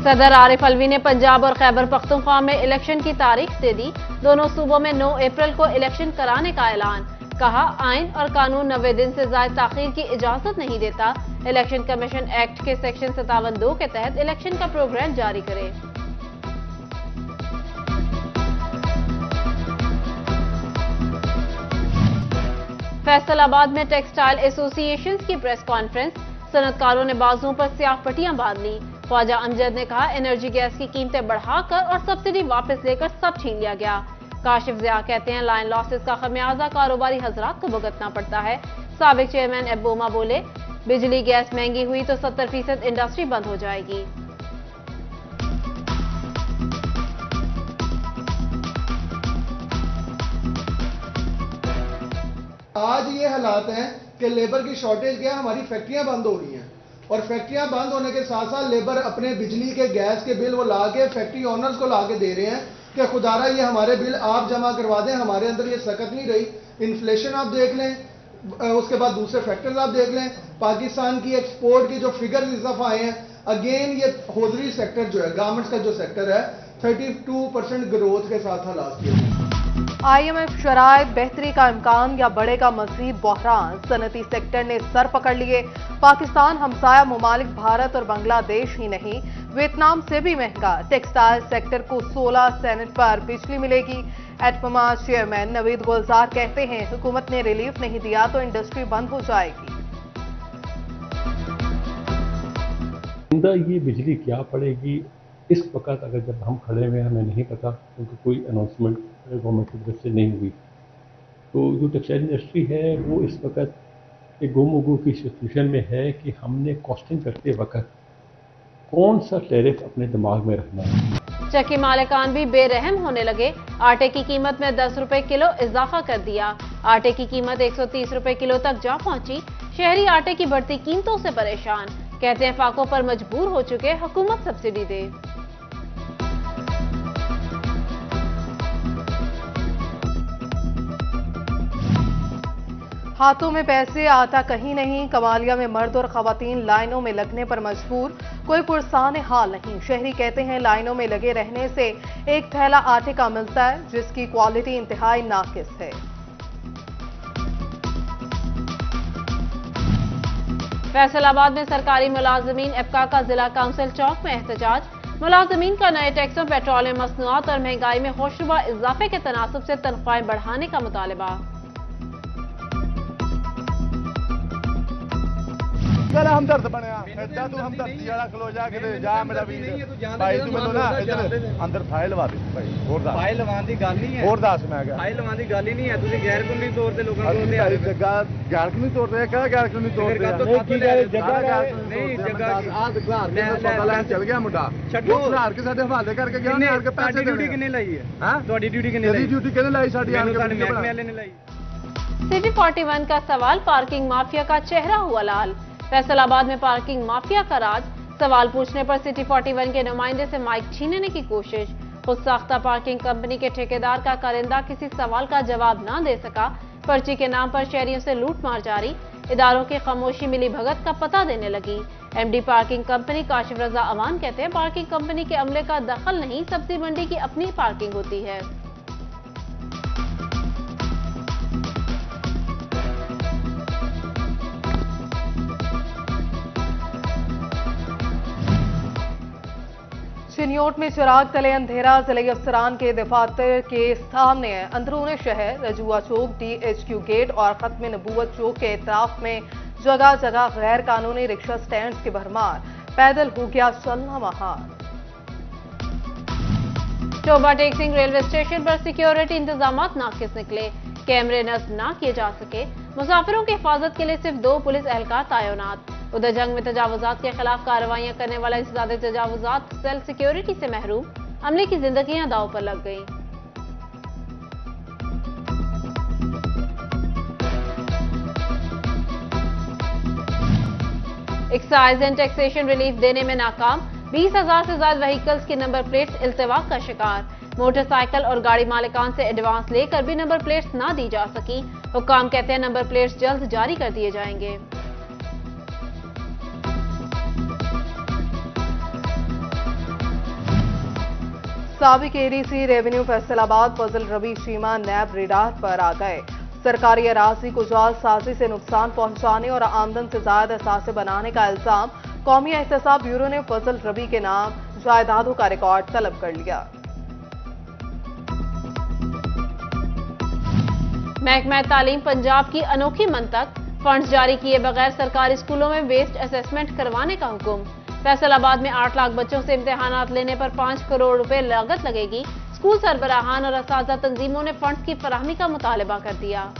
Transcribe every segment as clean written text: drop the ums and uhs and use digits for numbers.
सदर आरिफ अलवी ने पंजाब और खैबर पख्तूनख्वा में इलेक्शन की तारीख दे दी। दोनों सूबों में 9 अप्रैल को इलेक्शन कराने का ऐलान। कहा, आइन और कानून 90 दिन से ज्यादा ताखीर की इजाजत नहीं देता। इलेक्शन कमीशन एक्ट के सेक्शन 57(2) के तहत इलेक्शन का प्रोग्राम जारी करे। फैसलाबाद में टेक्सटाइल एसोसिएशन की प्रेस कॉन्फ्रेंस। सनतकारों ने बाजुओं पर स्याह पट्टियां बांध ली। ख्वाजा अमजद ने कहा, एनर्जी गैस की कीमतें बढ़ाकर और सब्सिडी वापस लेकर सब छीन लिया गया। काशिफ ज़िया कहते हैं, लाइन लॉसेस का खमियाजा कारोबारी हजरात को भुगतना पड़ता है। साबिक चेयरमैन एबोमा बोले, बिजली गैस महंगी हुई तो 70% इंडस्ट्री बंद हो जाएगी। आज ये हालात हैं कि लेबर की शॉर्टेज क्या, हमारी फैक्ट्रियां बंद हो रही हैं और फैक्ट्रियां बंद होने के साथ साथ लेबर अपने बिजली के गैस के बिल वो ला के फैक्ट्री ओनर्स को ला के दे रहे हैं कि खुदारा ये हमारे बिल आप जमा करवा दें। हमारे अंदर ये सकत नहीं रही। इन्फ्लेशन आप देख लें, उसके बाद दूसरे फैक्टर्स आप देख लें। पाकिस्तान की एक्सपोर्ट की जो फिगर्स इजाफा आए हैं, अगेन ये होजरी सेक्टर जो है, गारमेंट्स का जो सेक्टर है, 32% ग्रोथ के साथ था लास्ट ईयर। IMF शराइत बेहतरी का इम्कान या बढ़ेगा मजीद बहरान। सनती सेक्टर ने सर पकड़ लिए। पाकिस्तान हमसाया ममालिक भारत और बांग्लादेश ही नहीं, वियतनाम से भी महंगा। टेक्सटाइल सेक्टर को 16 सेंट पर बिजली मिलेगी। एटमा चेयरमैन नवीद गुलजार कहते हैं, हुकूमत ने रिलीफ नहीं दिया तो इंडस्ट्री बंद हो जाएगी। ये बिजली क्या पड़ेगी इस वक्त, अगर जब हम खड़े हुए हमें नहीं पता, क्योंकि कोई अनाउंसमेंट गवर्नमेंट की तरफ से नहीं हुई। तो जो टेक्सटाइल इंडस्ट्री है वो इस वक्त एक गुमगु की सिचुएशन में है कि हमने कॉस्टिंग करते वक्त कौन सा टैरिफ अपने दिमाग में रखना है। चक्की मालिकान भी बेरहम होने लगे। आटे की कीमत में 10 रुपए किलो इजाफा कर दिया। आटे की कीमत 130 रुपए किलो तक जा पहुंची। शहरी आटे की बढ़ती कीमतों से परेशान। कहते हैं, फाकों पर मजबूर हो चुके, हुकूमत सब्सिडी दे। हाथों में पैसे, आटा कहीं नहीं। कमालिया में मर्द और खवातीन लाइनों में लगने पर मजबूर, कोई पुरसान हाल नहीं। शहरी कहते हैं, लाइनों में लगे रहने से एक थैला आटे का मिलता है, जिसकी क्वालिटी इंतहाई नाकिस है। फैसलाबाद में सरकारी मुलाजमीन एपका का जिला काउंसिल चौक में एहतजाज। मुलाजमीन का नए टैक्सों, पेट्रोलियम मसनूआत और महंगाई में होशरुबा इजाफे के तनासब से तनख्वाहें बढ़ाने का मुतालबा। हमदर्द बनया तू हमदर्द जरा खलो जाके जा मेरा वीर भाई तू मैनू ना इधर अंदर फाइल लवा दे भाई। होर दस फाइल लवान दी गल नहीं है। होर दस मैं क्या फाइल लवान दी गल ही नहीं है। तुसी गैर कानूनी तौर ते लोकां को ते जगह गैर कानूनी तौर ते क्या गैर कानूनी तौर ते नहीं जगह आज घर में पता लैन चल गया मुंडा छड्डो हार के साडे हवाले करके गया ने हार के पैसे ड्यूटी किने लाई है। हां ਤੁਹਾਡੀ ड्यूटी किने लाई? ड्यूटी किने लाई? साडी आन के महकमे वाले ने लाई। सिटी 41 का सवाल, पार्किंग माफिया का चेहरा हुआ लाल। फैसलाबाद में पार्किंग माफिया का राज। सवाल पूछने पर सिटी 41 के नुमाइंदे से माइक छीनने की कोशिश। खुद साख्ता पार्किंग कंपनी के ठेकेदार का कारिंदा किसी सवाल का जवाब न दे सका। पर्ची के नाम पर शहरियों से लूटमार जारी। इदारों की खामोशी मिली भगत का पता देने लगी। MD पार्किंग कंपनी काशिफ रजा अवान कहते हैं, पार्किंग कंपनी के अमले का दखल नहीं, सब्जी मंडी की अपनी पार्किंग होती है। चिन्योट में चिराग तले अंधेरा। जिले अफसरान के दफातर के सामने अंदरूनी शहर रजुआ चौक, DHQ गेट और खत्म नबूवत चौक के इतराफ में जगह जगह गैर कानूनी रिक्शा स्टैंड की भरमार। पैदल हो गया चलना महार। टोबा टेक सिंह रेलवे स्टेशन पर सिक्योरिटी इंतजाम नाकिस निकले। कैमरे नस्ब ना किए जा सके। मुसाफिरों की हिफाजत के लिए सिर्फ 2 पुलिस एहलकार तैनात। उधर जंग में तजावुजात के खिलाफ कार्रवाइयां करने वाला इंसदादे तजावुजात सेल सिक्योरिटी से महरूम। अमले की जिंदगियां दांव पर लग गई। एक्साइज एंड टैक्सेशन रिलीफ देने में नाकाम। 20,000 से ज्यादा व्हीकल्स की नंबर प्लेट्स इल्तिवाक का शिकार। मोटरसाइकिल और गाड़ी मालिकान से एडवांस लेकर भी नंबर प्लेट्स ना दी जा सकी। हुक्काम कहते हैं, नंबर प्लेट्स जल्द जारी कर दिए जाएंगे। साबिक एडीसी रेवेन्यू फैसलाबाद फजल रबी चीमा नैब रेडार पर आ गए। सरकारी अराजी को जालसाजी से नुकसान पहुंचाने और आमदन से ज्यादा असासे बनाने का इल्जाम। कौमी एहतसाब ब्यूरो ने फजल रबी के नाम जायदादों का रिकॉर्ड तलब कर लिया। महकमा तालीम पंजाब की अनोखी मंतक, फंड्स जारी किए बगैर सरकारी स्कूलों में वेस्ट असेसमेंट करवाने का हुक्म। फैसलाबाद में 8 लाख बच्चों से इम्तिहानात लेने पर 5 करोड़ रुपए लागत लगेगी। स्कूल सरबराहान और असातिज़ा तंजीमों ने फंड्स की फराहमी का मुतालबा कर दिया।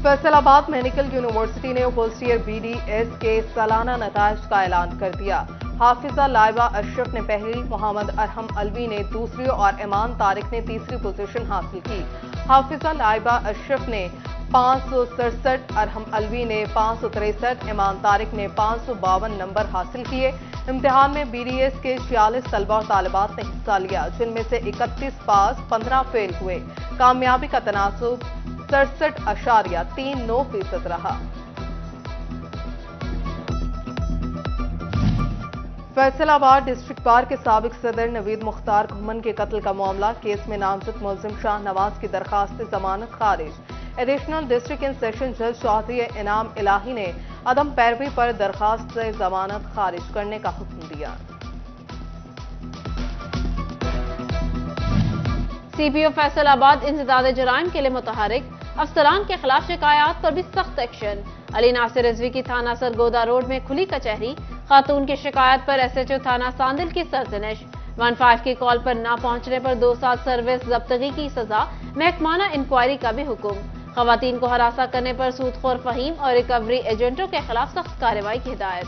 फैसलाबाद मेडिकल यूनिवर्सिटी ने फर्स्ट ईयर BDS के सालाना नताइज का ऐलान कर दिया। हाफिजा लाइबा अशरफ ने पहली, मोहम्मद अरहम अलवी ने दूसरी और ईमान तारिक ने तीसरी पोजीशन हासिल की। हाफिजा लाइबा अशरफ ने 567, अरहम अलवी ने 563, ईमान तारिक ने 552 नंबर हासिल किए। इम्तिहान में BDS के 46 तलबा और तालिबात ने हिस्सा लिया, जिनमें से 31 पास, 15 फेल हुए। कामयाबी का तनासुब 67.39% रहा। फैसलाबाद डिस्ट्रिक्ट बार के साबिक सदर नवीद मुख्तार घुमन के कत्ल का मामला। केस में नामजद मुलजिम शाह नवाज की दरखास्त जमानत खारिज। एडिशनल डिस्ट्रिक्ट एंड सेशन जज चौधरी इनाम इलाही ने अदम पैरवी पर दरखास्त से जमानत खारिज करने का हुक्म दिया। CPO फैसलाबाद इंसदाद जराइम के लिए मुतहरिक। अफसरान के खिलाफ शिकायत पर भी सख्त एक्शन। अली नासिर रिजवी की थाना सरगोदा रोड में खुली कचहरी। खातून की शिकायत पर SHO थाना सांदिल की सरजनिश। 15 की कॉल पर ना पहुंचने पर 2 साल सर्विस जब्तगी की सजा। महकमाना इंक्वायरी का भी हुक्म। खवातीन को हरासा करने पर सूदखोर फहीम और रिकवरी एजेंटों के खिलाफ सख्त कार्रवाई की हिदायत।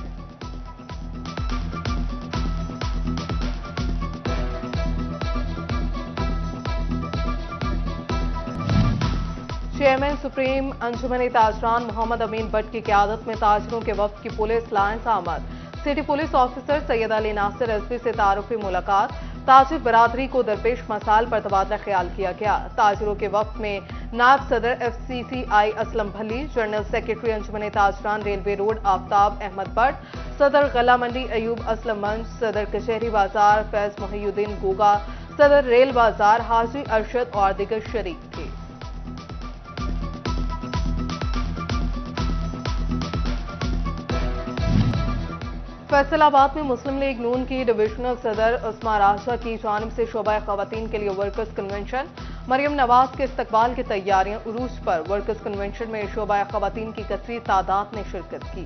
चेयरमैन सुप्रीम अंजुमन ताजरान मोहम्मद अमीन भट्ट की क़यादत में ताजरों के वफ्द की पुलिस लाइन्स आमद। City police officer Syed Ali Nasir Rizvi से तारुफी मुलाकात। ताजिर बरादरी को दरपेश मसाइल पर तबादला ख्याल किया गया। ताजिरों के वफ्द में नायब सदर FCCI असलम भली, जनरल सेक्रेटरी अंजुमन ताजरान रेलवे रोड आफ्ताब अहमद भट्ट, सदर गला मंडी अयूब असलम मंच, सदर कचहरी बाजार फैज मोहिउद्दीन गोगा, सदर रेल बाजार हाजी अरशद और दीगर शरीक थे। फैसलाबाद में मुस्लिम लीग नून की डिविजनल सदर उस्मा राजा की जानिब से शोबा खवातीन के लिए वर्कर्स कन्वेंशन। मरियम नवाज के इस्तकबाल की तैयारियां उरूज पर। वर्कर्स कन्वेंशन में शोबा खवातीन की कसीर तादाद ने शिरकत की।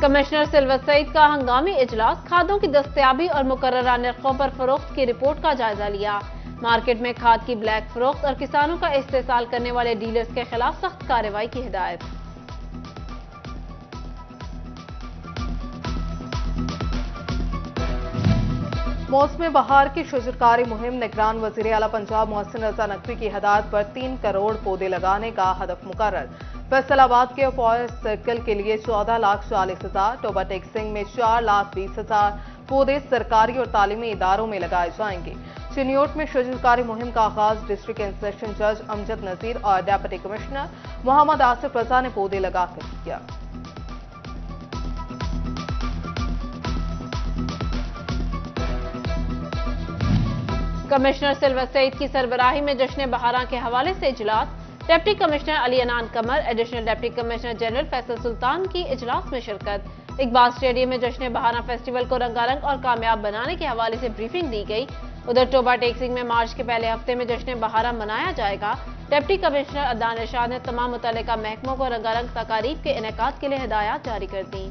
कमिश्नर सिल्वर सईद का हंगामी इजलास। खादों की दस्तयाबी और मुकर्ररा निर्खों पर फरोख्त की रिपोर्ट का जायजा लिया। मार्केट में खाद की ब्लैक फरोख्त और किसानों का इस्तेसाल करने वाले डीलर्स के खिलाफ सख्त कार्रवाई की हिदायत। मौसम बहार की शजरकारी मुहिम। निगरान वजीर आला पंजाब मोहसिन रजा नकवी की हिदायत पर 3 करोड़ पौधे लगाने का हदफ मुकर्रर। फैसलाबाद के फॉरेस्ट सर्कल के लिए 14,40,000, टोबा टेक्सिंग में 4,20,000 पौधे सरकारी और तालीमी इदारों में लगाए जाएंगे। चिन्योट में शजरकारी मुहिम का आगाज डिस्ट्रिक्ट एंड सेशन जज अमजद नजीर और डेप्यूटी कमिश्नर मोहम्मद आसिफ रजा ने पौधे लगाकर किया। कमिश्नर सिल्वर सईद की सरबराही में जश्न बहारा के हवाले से इजलास। Deputy commissioner Ali Anan Qamar, additional deputy commissioner general Faisal Sultan की इजलास में शिरकत। इकबाल स्टेडियम में जश्न बहारा फेस्टिवल को रंगारंग और कामयाब बनाने के हवाले से ब्रीफिंग दी गई। उधर टोबा टेक्सिंग में मार्च के पहले हफ्ते में जश्न बहारा मनाया जाएगा। डिप्टी कमिश्नर अदनान इरशाद ने तमाम मुतल्लिका महकमों को रंगारंग तकारीब के इनेकाद के लिए हिदायत जारी कर दी।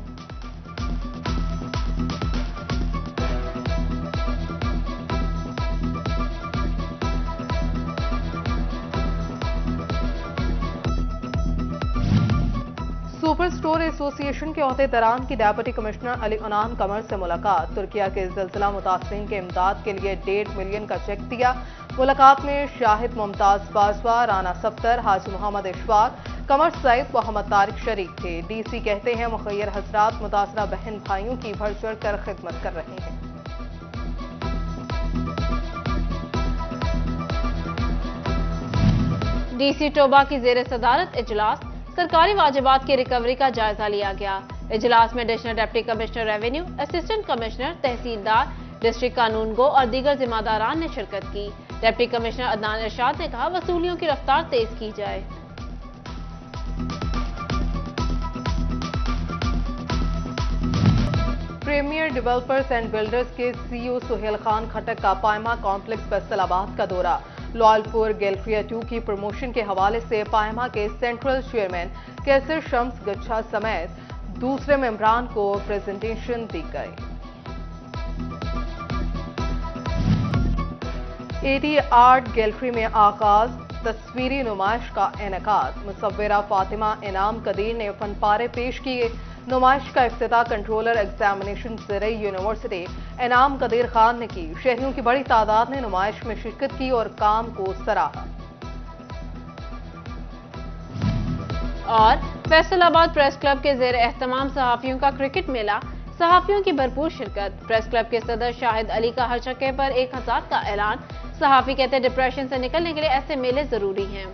सुपर स्टोर एसोसिएशन के अहदेदारान की डेप्यूटी कमिश्नर अली अनान कमर से मुलाकात। तुर्किया के ज़िलज़िला मुतासरीन के इमदाद के लिए 1.5 मिलियन का चेक दिया। मुलाकात में शाहिद मुमताज बाजवा, राना सफ्तर, हाजी मोहम्मद इशफाक, कमर सईद, मोहम्मद तारिक शरीक थे। DC कहते हैं मुखय्यर हजरात मुतासरा बहन भाइयों की बढ़ चढ़ कर खिदमत कर रहे हैं। डीसी टोबा की जेर सदारत इजलास, सरकारी वाजिबात की रिकवरी का जायजा लिया गया। इजलास में additional deputy commissioner revenue, assistant commissioner, तहसीलदार, डिस्ट्रिक्ट कानून गो और दीगर जिम्मेदारान ने शिरकत की। डिप्टी कमिश्नर अदनान इरशाद ने कहा, वसूलियों की रफ्तार तेज की जाए। प्रीमियर डेवलपर्स एंड बिल्डर्स के सीईओ सुहेल खान खटक का पायमा कॉम्प्लेक्स फैसलाबाद का दौरा। लॉयलपुर गैल्फ्रिया 2 की प्रमोशन के हवाले से पायमा के सेंट्रल चेयरमैन कैसर शम्स गच्छा समेत दूसरे मेंबरान को प्रेजेंटेशन दी गई। एडी आर्ट गैलरी में आगाज, तस्वीरी नुमाइश का इनेकाद। मुसव्विरा फातिमा इनाम कदीर ने फनपारे पेश किए। नुमाइश का इफ्तिताह कंट्रोलर एग्जामिनेशन ज़रई यूनिवर्सिटी इनाम कदीर खान ने की। शहरियों की बड़ी तादाद ने नुमाइश में शिरकत की और काम को सराहा। और फैसलाबाद प्रेस क्लब के जेर एहतमाम सहाफियों का क्रिकेट मेला, सहाफियों की भरपूर शिरकत। प्रेस क्लब के सदर शाहिद अली का हर जगह पर 1000 का ऐलान। सहाफी कहते हैं डिप्रेशन से निकलने के लिए ऐसे मेले जरूरी हैं।